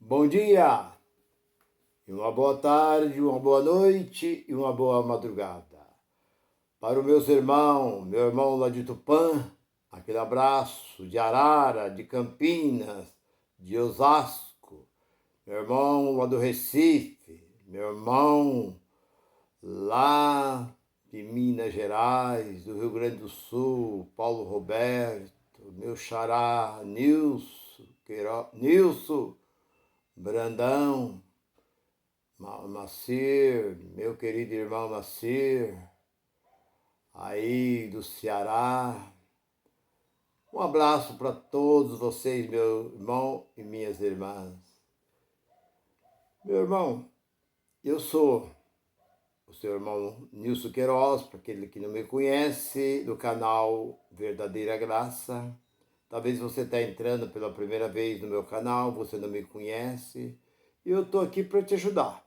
Bom dia, e uma boa tarde, uma boa noite e uma boa madrugada. Para os meus irmãos, meu irmão lá de Tupã, aquele abraço de Arara, de Campinas, de Osasco, meu irmão lá do Recife, meu irmão lá de Minas Gerais, do Rio Grande do Sul, Paulo Roberto, meu xará, Nilson Brandão, Macir, meu querido irmão Macir, aí do Ceará. Um abraço para todos vocês, meu irmão e minhas irmãs. Meu irmão, eu sou o seu irmão Nilson Queiroz, para aquele que não me conhece, do canal Verdadeira Graça. Talvez você está entrando pela primeira vez no meu canal, você não me conhece, e eu estou aqui para te ajudar.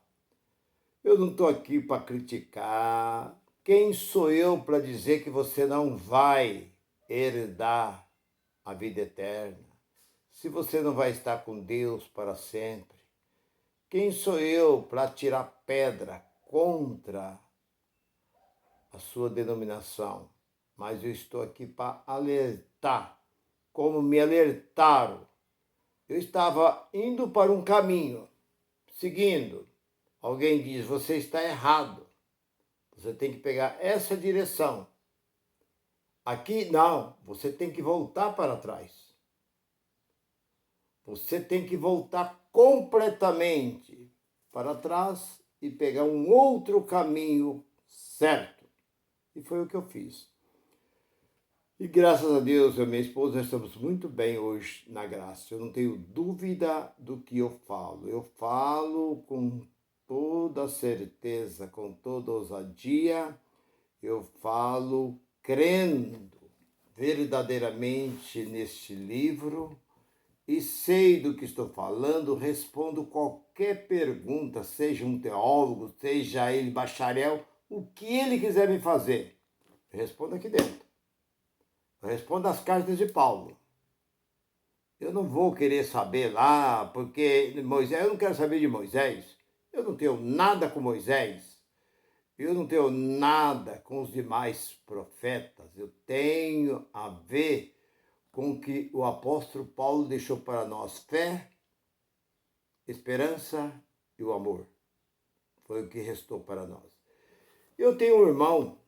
Eu não estou aqui para criticar. Quem sou eu para dizer que você não vai herdar a vida eterna? Se você não vai estar com Deus para sempre? Quem sou eu para tirar pedra contra a sua denominação? Mas eu estou aqui para alertar, como me alertaram. Eu estava indo para um caminho, seguindo. Alguém diz, você está errado. Você tem que pegar essa direção. Aqui, não. Você tem que voltar para trás. Você tem que voltar completamente para trás e pegar um outro caminho certo. E foi o que eu fiz. E graças a Deus, eu e minha esposa estamos muito bem hoje na graça. Eu não tenho dúvida do que eu falo. Eu falo com toda certeza, com toda ousadia. Eu falo crendo verdadeiramente neste livro e sei do que estou falando, respondo qualquer pergunta, seja um teólogo, seja ele bacharel, o que ele quiser me fazer. Eu respondo aqui dentro. Eu respondo as cartas de Paulo. Eu não vou querer saber lá, porque Moisés, eu não quero saber de Moisés. Eu não tenho nada com Moisés. Eu não tenho nada com os demais profetas. Eu tenho a ver com o que o apóstolo Paulo deixou para nós: fé, esperança e o amor. Foi o que restou para nós. Eu tenho um irmão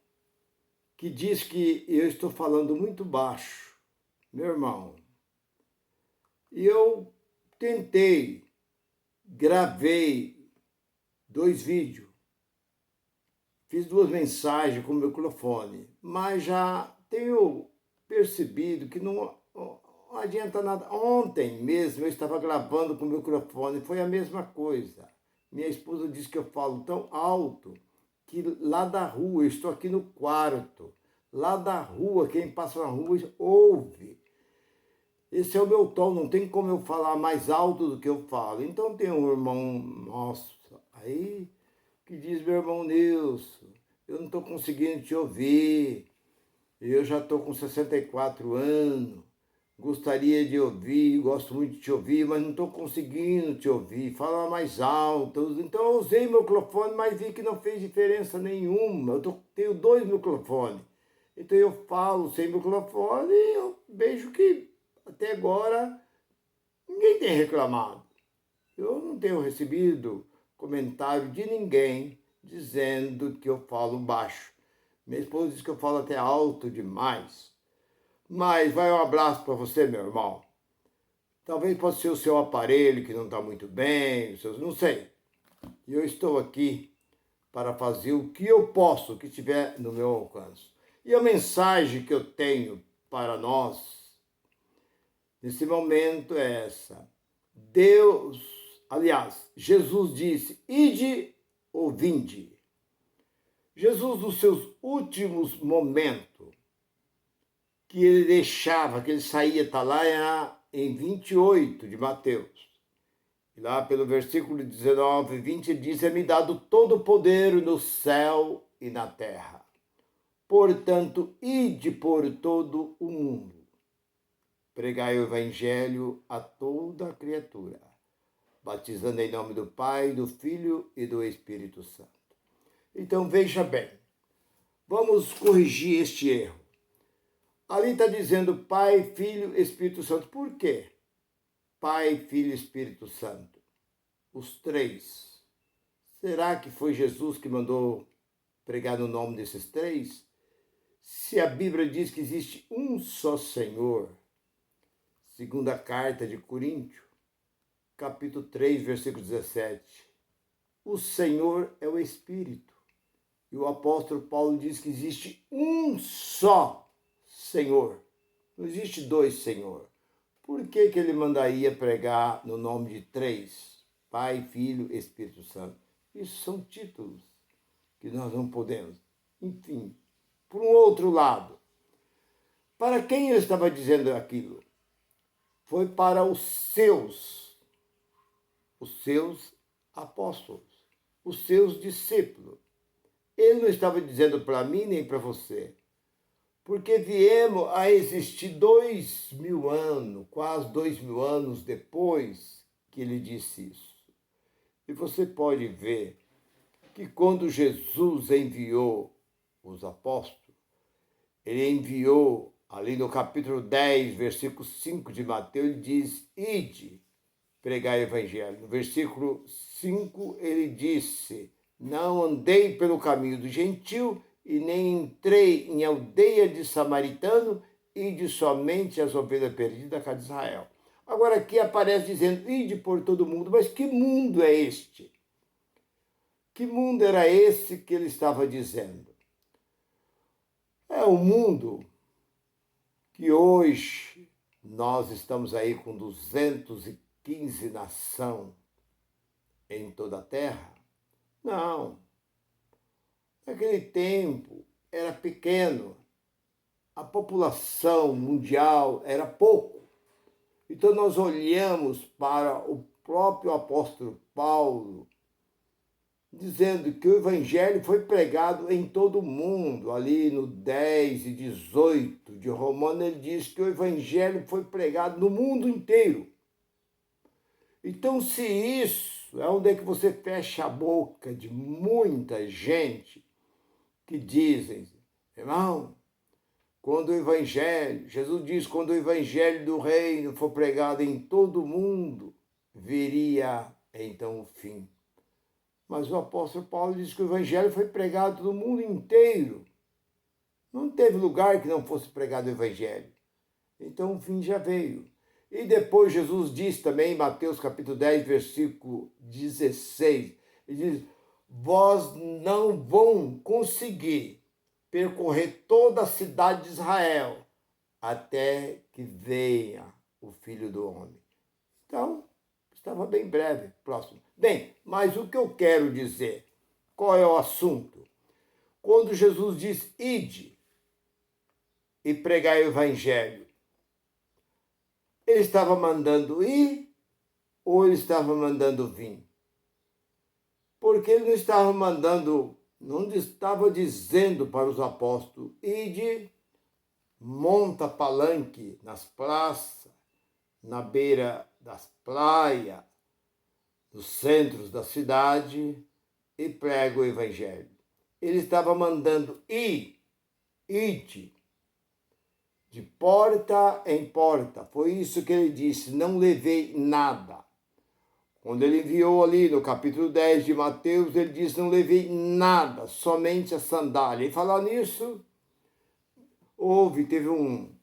que diz que eu estou falando muito baixo. Meu irmão, eu tentei, gravei 2 vídeos, fiz 2 mensagens com o microfone, mas já tenho percebido que não adianta nada. Ontem mesmo eu estava gravando com o microfone, foi a mesma coisa. Minha esposa disse que eu falo tão alto que lá da rua, eu estou aqui no quarto, lá da rua, quem passa na rua ouve. Esse é o meu tom, não tem como eu falar mais alto do que eu falo. Então tem um irmão nosso aí que diz, meu irmão Nilson, eu não estou conseguindo te ouvir, eu já estou com 64 anos, gostaria de ouvir, gosto muito de te ouvir, mas não estou conseguindo te ouvir, fala mais alto. Então eu usei o microfone, mas vi que não fez diferença nenhuma. Tenho 2 microfones, então eu falo sem microfone e eu vejo que até agora ninguém tem reclamado. Eu não tenho recebido comentário de ninguém dizendo que eu falo baixo. Minha esposa diz que eu falo até alto demais. Mas vai um abraço para você, meu irmão. Talvez possa ser o seu aparelho que não está muito bem, não sei. E eu estou aqui para fazer o que eu posso, o que estiver no meu alcance. E a mensagem que eu tenho para nós nesse momento é essa. Jesus disse, ide ou vinde. Jesus, nos seus últimos momentos, que ele deixava, que ele saía, está lá em 28 de Mateus. E lá pelo versículo 19 e 20, ele diz, é-me dado todo o poder no céu e na terra. Portanto, ide por todo o mundo. Pregai o evangelho a toda criatura. batizando em nome do Pai, do Filho e do Espírito Santo. Então veja bem, vamos corrigir este erro. Ali está dizendo Pai, Filho, Espírito Santo. Por quê? Pai, Filho e Espírito Santo. Os três. Será que foi Jesus que mandou pregar no nome desses três? Se a Bíblia diz que existe um só Senhor, segunda carta de Coríntios, capítulo 3, versículo 17. O Senhor é o Espírito. E o apóstolo Paulo diz que existe um só Senhor. Não existe dois Senhor. Por que ele mandaria pregar no nome de três? Pai, Filho, Espírito Santo. Isso são títulos que nós não podemos. Enfim, por um outro lado, para quem ele estava dizendo aquilo? Foi para os seus apóstolos, os seus discípulos. Ele não estava dizendo para mim nem para você, porque viemos a existir 2000 anos, quase 2000 anos depois que ele disse isso. E você pode ver que quando Jesus enviou os apóstolos, ele enviou, ali no capítulo 10, versículo 5 de Mateus, ele diz, ide, pregar o evangelho. No versículo 5, ele disse, não andei pelo caminho do gentil e nem entrei em aldeia de samaritano e de somente as ovelhas perdidas da casa de Israel. Agora aqui aparece dizendo, ide por todo mundo, mas que mundo é este? Que mundo era esse que ele estava dizendo? É o mundo que hoje nós estamos aí com 215 nações em toda a Terra. Não. Naquele tempo era pequeno. A população mundial era pouco. Então nós olhamos para o próprio apóstolo Paulo, dizendo que o evangelho foi pregado em todo o mundo. Ali no 10 e 18 de Romanos, ele diz que o evangelho foi pregado no mundo inteiro. Então, se isso é onde é que você fecha a boca de muita gente que dizem, irmão, quando o evangelho, Jesus diz, quando o evangelho do reino for pregado em todo o mundo, viria então o fim. Mas o apóstolo Paulo diz que o evangelho foi pregado no mundo inteiro. Não teve lugar que não fosse pregado o evangelho. Então o fim já veio. E depois Jesus diz também, em Mateus capítulo 10, versículo 16, ele diz, vós não vão conseguir percorrer toda a cidade de Israel até que venha o Filho do Homem. Então, estava bem breve, próximo. Bem, mas o que eu quero dizer, qual é o assunto? Quando Jesus diz, ide e pregai o evangelho, ele estava mandando ir ou ele estava mandando vir? Porque ele não estava mandando, não estava dizendo para os apóstolos, ide, monta palanque nas praças, na beira das praias, nos centros da cidade e prega o evangelho. Ele estava mandando ide, de porta em porta. Foi isso que ele disse, não levei nada. Quando ele enviou ali no capítulo 10 de Mateus, ele disse, não levei nada, somente a sandália. E falar nisso, teve um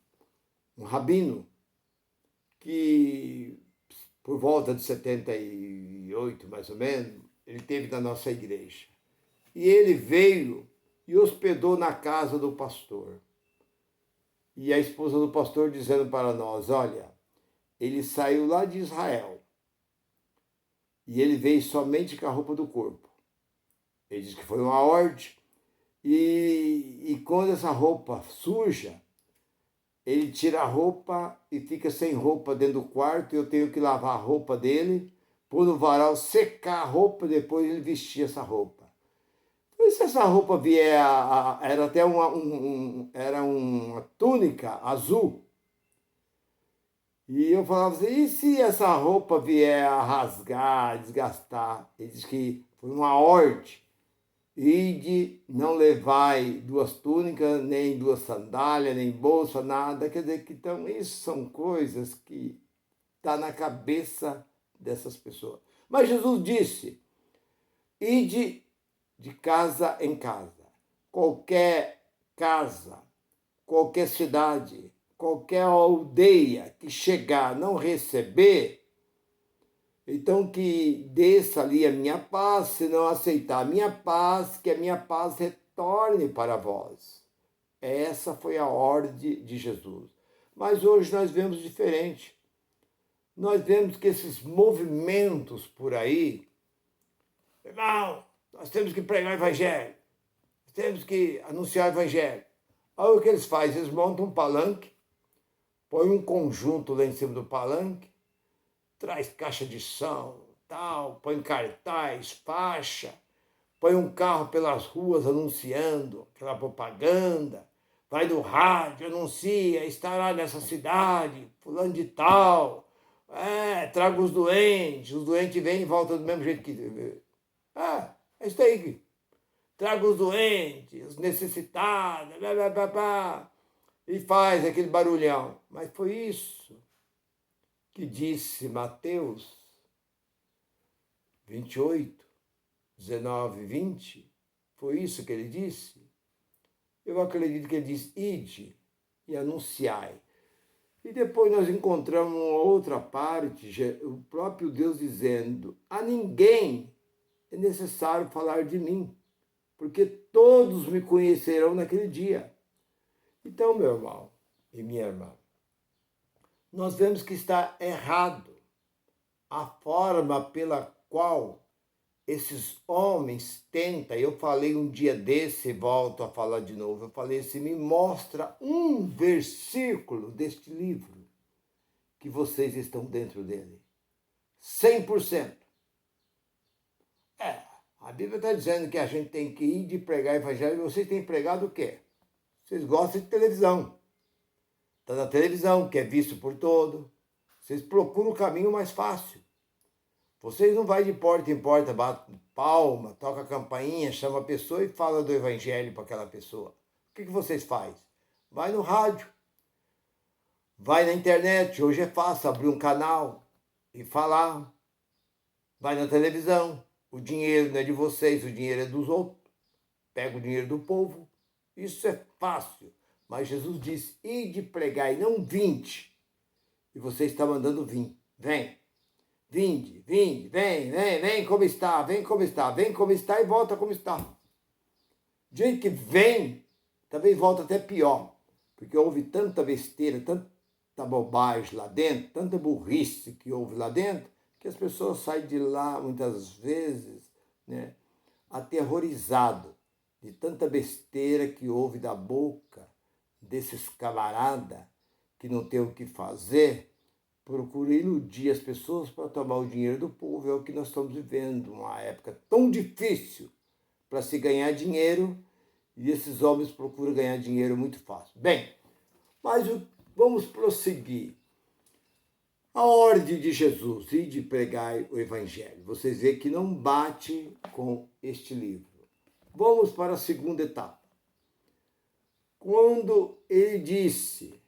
rabino que, por volta de 78, mais ou menos, ele teve na nossa igreja. E ele veio e hospedou na casa do pastor. E a esposa do pastor dizendo para nós, olha, ele saiu lá de Israel e ele veio somente com a roupa do corpo. Ele disse que foi uma ordem e quando essa roupa suja, ele tira a roupa e fica sem roupa dentro do quarto e eu tenho que lavar a roupa dele, pôr no varal, secar a roupa, depois ele vestir essa roupa. E se essa roupa vier, era até uma túnica azul, E eu falava assim, e se essa roupa vier a rasgar, desgastar? Ele diz que foi uma ordem. Ide, não levai duas túnicas, nem duas sandálias, nem bolsa, nada. Quer dizer que então, isso são coisas que está na cabeça dessas pessoas. Mas Jesus disse, ide de casa em casa. Qualquer casa, qualquer cidade, qualquer aldeia que chegar não receber, então que desça ali a minha paz, se não aceitar a minha paz, que a minha paz retorne para vós. Essa foi a ordem de Jesus. Mas hoje nós vemos diferente. Nós vemos que esses movimentos por aí, irmão, nós temos que pregar o evangelho, temos que anunciar o evangelho. Aí o que eles fazem? Eles montam um palanque, põem um conjunto lá em cima do palanque, traz caixa de som, tal, põe cartaz, faixa, põe um carro pelas ruas anunciando aquela propaganda, vai no rádio, anuncia, estará nessa cidade, fulano de tal, traga os doentes vêm e voltam do mesmo jeito que... É isso aí, traga os doentes, os necessitados, blá, blá, blá, blá, e faz aquele barulhão. Mas foi isso que disse Mateus 28, 19 e 20, foi isso que ele disse? Eu acredito que ele disse, ide e anunciai. E depois nós encontramos uma outra parte, o próprio Deus dizendo, a ninguém é necessário falar de mim, porque todos me conhecerão naquele dia. Então, meu irmão e minha irmã, nós vemos que está errado a forma pela qual esses homens tentam. Eu falei um dia desse, volto a falar de novo, eu falei assim, me mostra um versículo deste livro que vocês estão dentro dele. 100%. A Bíblia está dizendo que a gente tem que ir de pregar o evangelho, e vocês têm pregado o quê? Vocês gostam de televisão. Está na televisão, que é visto por todo. Vocês procuram o caminho mais fácil. Vocês não vão de porta em porta, bate palma, toca a campainha, chama a pessoa e fala do evangelho para aquela pessoa. O que vocês fazem? Vai no rádio, vai na internet, hoje é fácil abrir um canal e falar. Vai na televisão, o dinheiro não é de vocês, o dinheiro é dos outros. Pega o dinheiro do povo, isso é fácil. Mas Jesus disse, ide pregar e não vinde. E você está mandando vir, vem. Vinde, vem como está, vem como está e volta como está. De jeito que vem, talvez volta até pior, porque houve tanta besteira, tanta bobagem lá dentro, tanta burrice que houve lá dentro, que as pessoas saem de lá, muitas vezes, né, aterrorizado de tanta besteira que houve da boca desses camaradas que não tem o que fazer, procura iludir as pessoas para tomar o dinheiro do povo. É o que nós estamos vivendo, uma época tão difícil para se ganhar dinheiro, e esses homens procuram ganhar dinheiro muito fácil. Bem, mas vamos prosseguir. A ordem de Jesus e de pregar o evangelho. Vocês veem que não bate com este livro. Vamos para a segunda etapa. Quando ele disse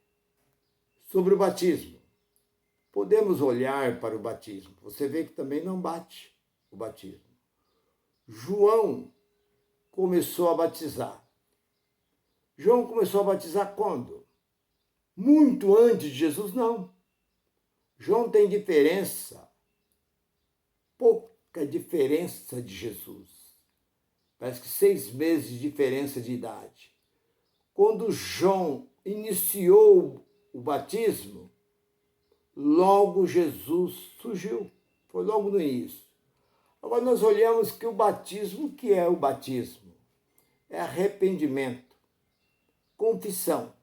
sobre o batismo, podemos olhar para o batismo. Você vê que também não bate o batismo. João começou a batizar. João começou a batizar quando? Muito antes de Jesus, não. João tem diferença, pouca diferença de Jesus. Parece que 6 meses de diferença de idade. Quando João iniciou o batismo, logo Jesus surgiu. Foi logo no início. Agora nós olhamos que o batismo, o que é o batismo? É arrependimento, confissão.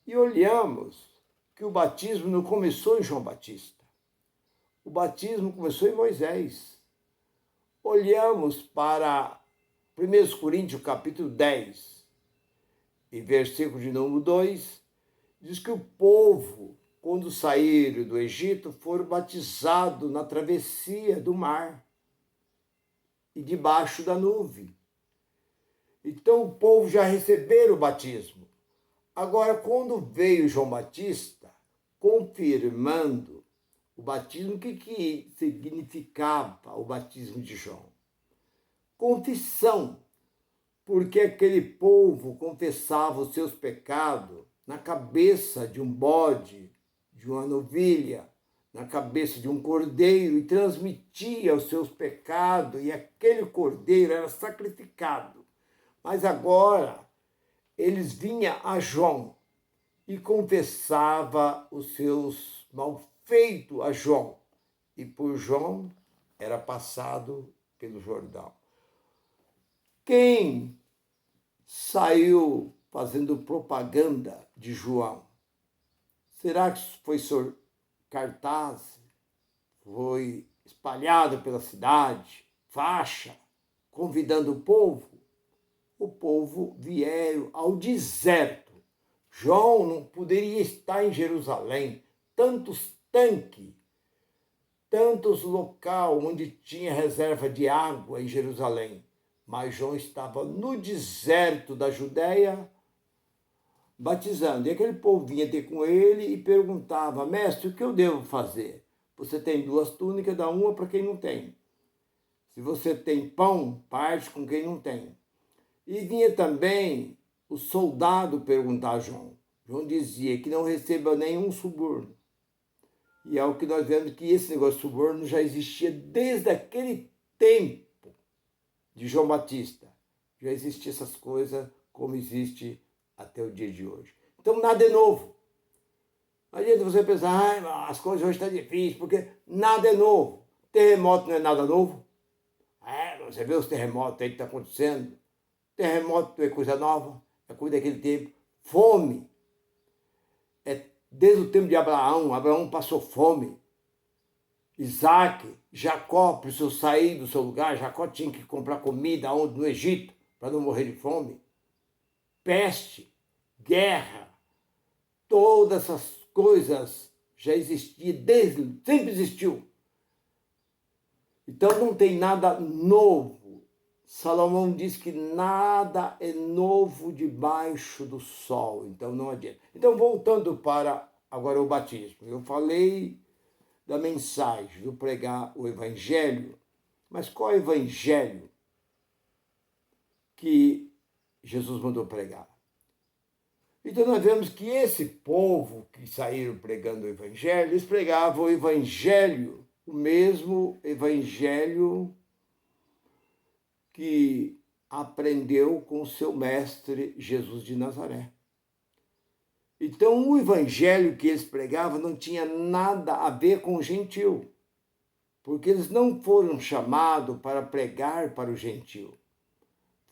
E olhamos que o batismo não começou em João Batista. O batismo começou em Moisés. Olhamos para 1 Coríntios capítulo 10 e versículo de número 2, diz que o povo quando saíram do Egito, foram batizados na travessia do mar e debaixo da nuvem. Então o povo já receberam o batismo. Agora, quando veio João Batista, confirmando o batismo, o que significava o batismo de João? Confissão, porque aquele povo confessava os seus pecados na cabeça de um bode, de uma novilha, na cabeça de um cordeiro e transmitia os seus pecados e aquele cordeiro era sacrificado. Mas agora eles vinham a João e confessava os seus malfeitos a João. E por João era passado pelo Jordão. Quem saiu fazendo propaganda de João? Será que foi cartaz? Foi espalhado pela cidade? Faixa? Convidando o povo? O povo vieram ao deserto. João não poderia estar em Jerusalém. Tantos tanques, tantos locais onde tinha reserva de água em Jerusalém. Mas João estava no deserto da Judéia, batizando. E aquele povo vinha ter com ele e perguntava: mestre, o que eu devo fazer? Você tem 2 túnicas, dá uma para quem não tem. Se você tem pão, parte com quem não tem. E vinha também o soldado perguntar a João. João dizia que não receba nenhum suborno. E é o que nós vemos que esse negócio de suborno já existia desde aquele tempo de João Batista. Já existiam essas coisas como existe até o dia de hoje. Então nada é novo. Não adianta você pensar, as coisas hoje estão difíceis, porque nada é novo. Terremoto não é nada novo. Você vê os terremotos aí que estão acontecendo. Terremoto é coisa nova, é coisa daquele tempo. Fome. Desde o tempo de Abraão. Abraão passou fome. Isaac, Jacó precisou sair do seu lugar. Jacó tinha que comprar comida onde? No Egito, para não morrer de fome. Peste, guerra, todas essas coisas já existiam, sempre existiu. Então não tem nada novo. Salomão diz que nada é novo debaixo do sol, então não adianta. Então, voltando para agora o batismo. Eu falei da mensagem, do pregar o evangelho, mas qual é o evangelho que Jesus mandou pregar? Então nós vemos que esse povo que saíram pregando o evangelho, eles pregavam o evangelho, o mesmo evangelho que aprendeu com o seu mestre Jesus de Nazaré. Então, o evangelho que eles pregavam não tinha nada a ver com o gentil, porque eles não foram chamados para pregar para o gentil.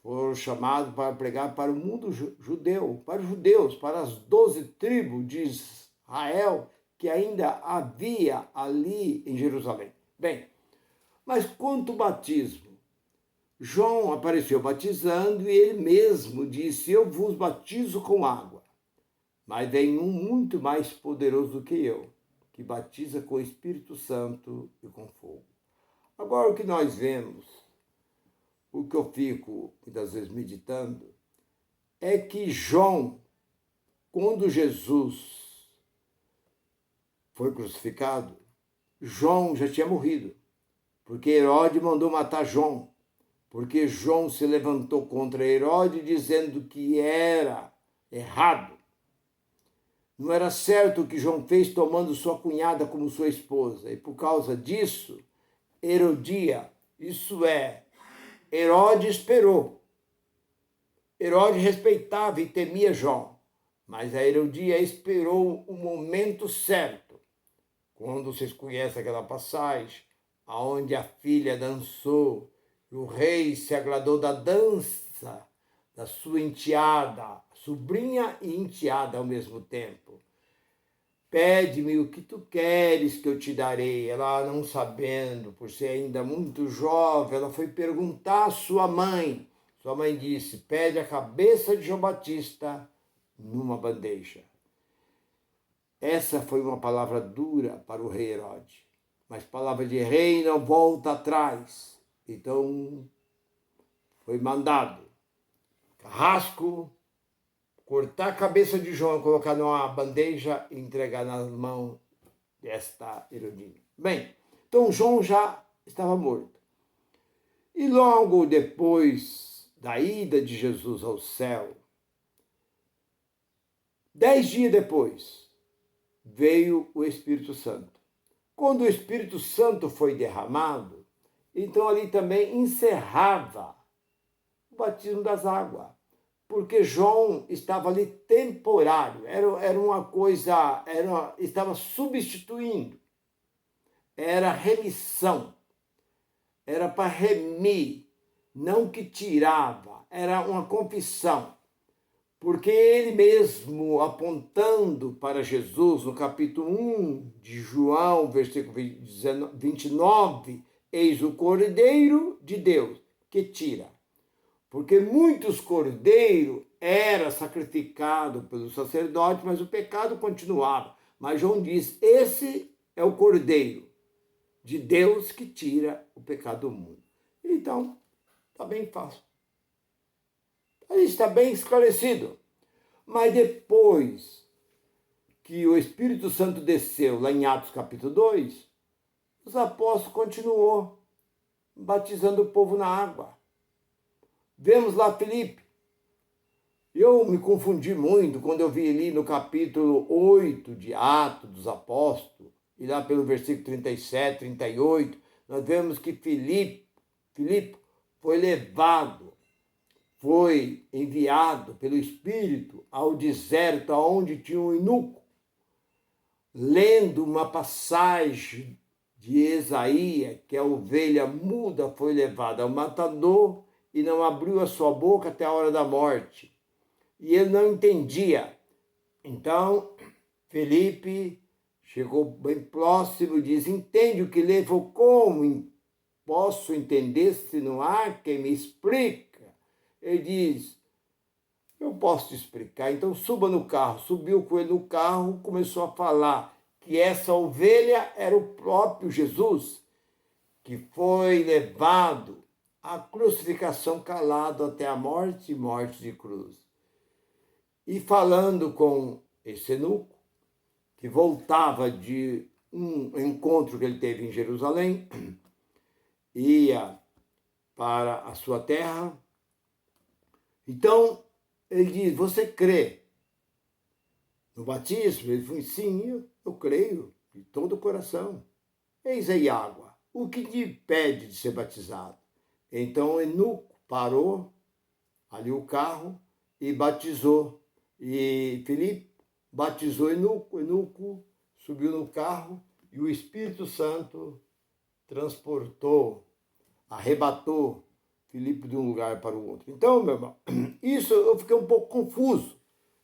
Foram chamados para pregar para o mundo judeu, para os judeus, para as 12 tribos de Israel que ainda havia ali em Jerusalém. Bem, mas quanto ao batismo, João apareceu batizando e ele mesmo disse: eu vos batizo com água, mas vem um muito mais poderoso do que eu, que batiza com o Espírito Santo e com fogo. Agora o que nós vemos, o que eu fico muitas vezes meditando, é que João, quando Jesus foi crucificado, João já tinha morrido, porque Herodes mandou matar João. Porque João se levantou contra Herodes dizendo que era errado. Não era certo o que João fez tomando sua cunhada como sua esposa. E por causa disso, Herodia, isso é, Herodes esperou. Herodes respeitava e temia João. Mas a Herodia esperou o momento certo. Quando vocês conhecem aquela passagem, onde a filha dançou, o rei se agradou da dança da sua enteada, sobrinha e enteada ao mesmo tempo. Pede-me o que tu queres que eu te darei. Ela, não sabendo, por ser ainda muito jovem, ela foi perguntar à sua mãe. Sua mãe disse: pede a cabeça de João Batista numa bandeja. Essa foi uma palavra dura para o rei Herodes. Mas palavra de rei não volta atrás. Então, foi mandado carrasco, cortar a cabeça de João, colocar numa bandeja e entregar nas mãos desta Herodina. Bem, então João já estava morto. E logo depois da ida de Jesus ao céu, 10 dias depois, veio o Espírito Santo. Quando o Espírito Santo foi derramado, então ali também encerrava o batismo das águas, porque João estava ali temporário, era uma coisa, estava substituindo, era remissão, era para remir, não que tirava, era uma confissão. Porque ele mesmo, apontando para Jesus, no capítulo 1 de João, versículo 29, eis o Cordeiro de Deus, que tira. Porque muitos cordeiros eram sacrificados pelo sacerdote, mas o pecado continuava. Mas João diz, esse é o Cordeiro de Deus que tira o pecado do mundo. Então, está bem fácil. Aí está bem esclarecido. Mas depois que o Espírito Santo desceu, lá em Atos capítulo 2, os apóstolos continuou batizando o povo na água. Vemos lá Filipe. Eu me confundi muito quando eu vi ali no capítulo 8 de Atos dos Apóstolos, e lá pelo versículo 37, 38, nós vemos que Filipe foi levado, foi enviado pelo Espírito ao deserto, onde tinha um eunuco, lendo uma passagem de Isaías, que a ovelha muda foi levada ao matador e não abriu a sua boca até a hora da morte. E ele não entendia. Então, Felipe chegou bem próximo e diz, entende o que levou? Como posso entender se não há quem me explica? Ele diz, eu posso te explicar, então suba no carro. Subiu com ele no carro, começou a falar que essa ovelha era o próprio Jesus, que foi levado à crucificação calado até a morte e morte de cruz. E falando com esse eunuco, que voltava de um encontro que ele teve em Jerusalém, ia para a sua terra. Então, ele diz, você crê no batismo? Ele falou, sim, eu creio de todo o coração. Eis aí água. O que te impede de ser batizado? Então o eunuco parou ali o carro e batizou. E Filipe batizou o eunuco subiu no carro e o Espírito Santo transportou, arrebatou Filipe de um lugar para o outro. Então, meu irmão, isso eu fiquei um pouco confuso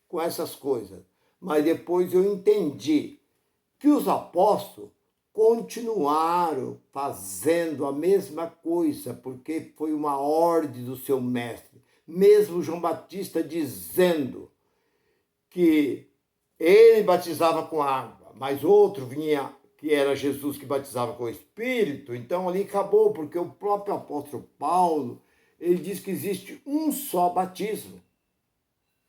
com essas coisas, mas depois eu entendi que os apóstolos continuaram fazendo a mesma coisa, porque foi uma ordem do seu mestre. Mesmo João Batista dizendo que ele batizava com água, mas outro vinha, que era Jesus, que batizava com o Espírito. Então ali acabou, porque o próprio apóstolo Paulo, ele diz que existe um só batismo,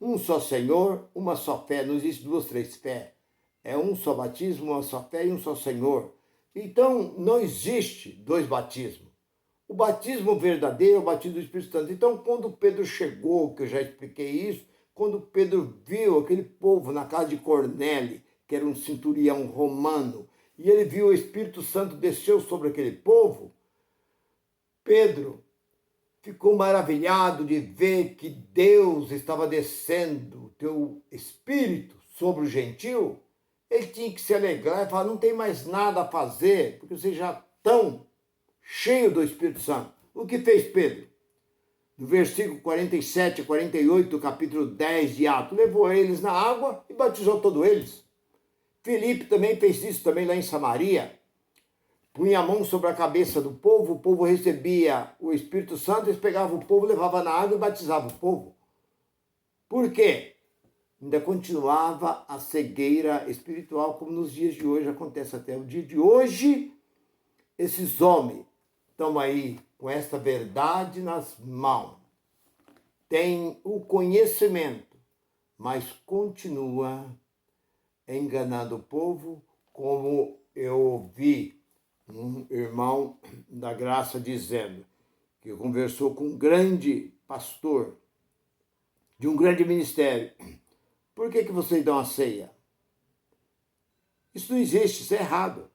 um só Senhor, uma só fé. Não existe duas, três fé. É um só batismo, uma só fé e um só Senhor. Então não existe dois batismos. O batismo verdadeiro é o batismo do Espírito Santo. Então quando Pedro chegou, que eu já expliquei isso, quando Pedro viu aquele povo na casa de Cornélio, que era um centurião romano, e ele viu o Espírito Santo desceu sobre aquele povo, Pedro ficou maravilhado de ver que Deus estava descendo o teu Espírito sobre o gentil. Ele tinha que se alegrar e falar, não tem mais nada a fazer, porque vocês já estão cheios do Espírito Santo. O que fez Pedro? No versículo 47 e 48 do capítulo 10 de Atos, levou eles na água e batizou todos eles. Filipe também fez isso também lá em Samaria. Punha a mão sobre a cabeça do povo, o povo recebia o Espírito Santo, eles pegavam o povo, levavam na água e batizavam o povo. Por quê? ainda continuava a cegueira espiritual, como nos dias de hoje acontece até o dia de hoje. Esses homens estão aí com esta verdade nas mãos, têm o conhecimento, mas continua enganando o povo, como eu ouvi um irmão da graça dizendo que conversou com um grande pastor de um grande ministério. Por que vocês dão a ceia? Isso não existe, isso é errado.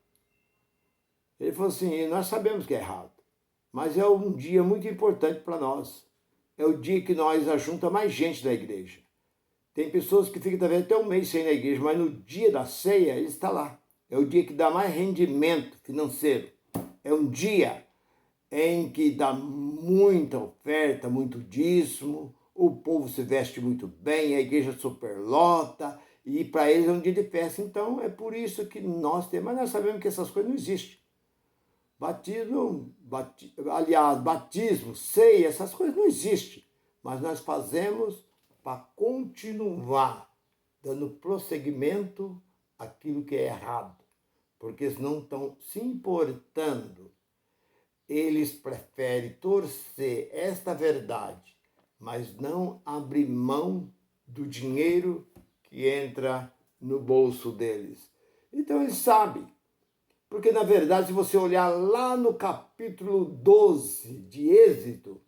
Ele falou assim, nós sabemos que é errado, mas é um dia muito importante para nós. É o dia que nós ajunta mais gente na igreja. Tem pessoas que ficam talvez até um mês sem ir na igreja, mas no dia da ceia ele está lá. É o dia que dá mais rendimento financeiro. É um dia em que dá muita oferta, muito dízimo, o povo se veste muito bem, a igreja superlota, e para eles é um dia de festa. Então é por isso que nós temos, mas nós sabemos que essas coisas não existem. Batismo, ceia, essas coisas não existem, mas nós fazemos para continuar dando prosseguimento àquilo que é errado, porque eles não estão se importando. Eles preferem torcer esta verdade, mas não abrir mão do dinheiro que entra no bolso deles. Então eles sabem, porque na verdade, se você olhar lá no capítulo 12 de Êxodo,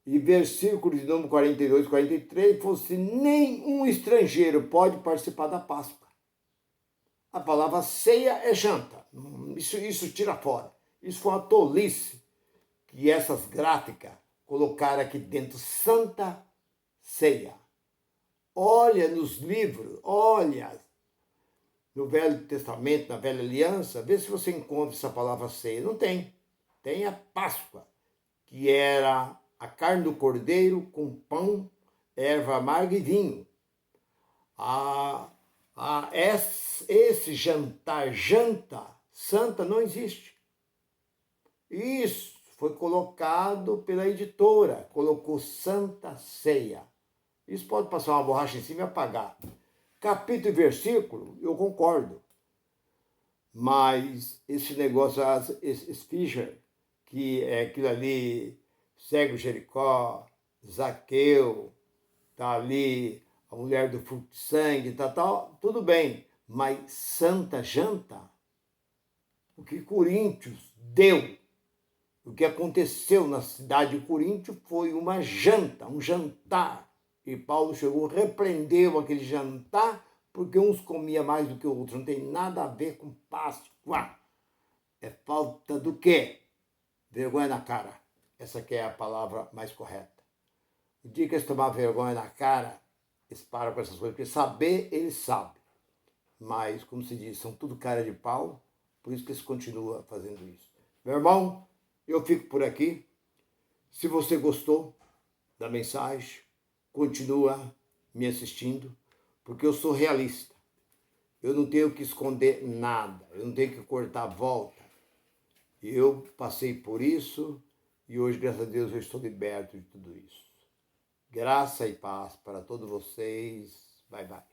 e versículos de número 42 e 43, falou assim, nenhum estrangeiro pode participar da Páscoa. A palavra ceia é janta, isso tira fora. Isso foi uma tolice que essas gráficas colocaram aqui dentro, Santa Ceia. Olha nos livros, olha no Velho Testamento, na Velha Aliança, vê se você encontra essa palavra ceia. Não tem. Tem a Páscoa, que era a carne do cordeiro com pão, erva amarga e vinho. Esse janta santa não existe. Isso foi colocado pela editora, colocou Santa Ceia. Isso pode passar uma borracha em cima e apagar. Capítulo e versículo, eu concordo. Mas esse negócio, esse Fischer, que é aquilo ali, cego Jericó, Zaqueu, tá ali, a mulher do fluxo de sangue, tal, tudo bem. Mas santa janta, o que Coríntios deu, o que aconteceu na cidade de Coríntio foi uma janta, um jantar. E Paulo chegou, repreendeu aquele jantar, porque uns comiam mais do que o outro. Não tem nada a ver com Páscoa. É falta do quê? Vergonha na cara. Essa aqui é a palavra mais correta. O dia que eles tomarem vergonha na cara, eles param com essas coisas. Porque saber, eles sabem. Mas, como se diz, são tudo cara de pau. Por isso que eles continuam fazendo isso. Meu irmão, eu fico por aqui. Se você gostou da mensagem, continua me assistindo, porque eu sou realista. Eu não tenho que esconder nada, eu não tenho que cortar a volta. Eu passei por isso e hoje, graças a Deus, eu estou liberto de tudo isso. Graça e paz para todos vocês. Bye, bye.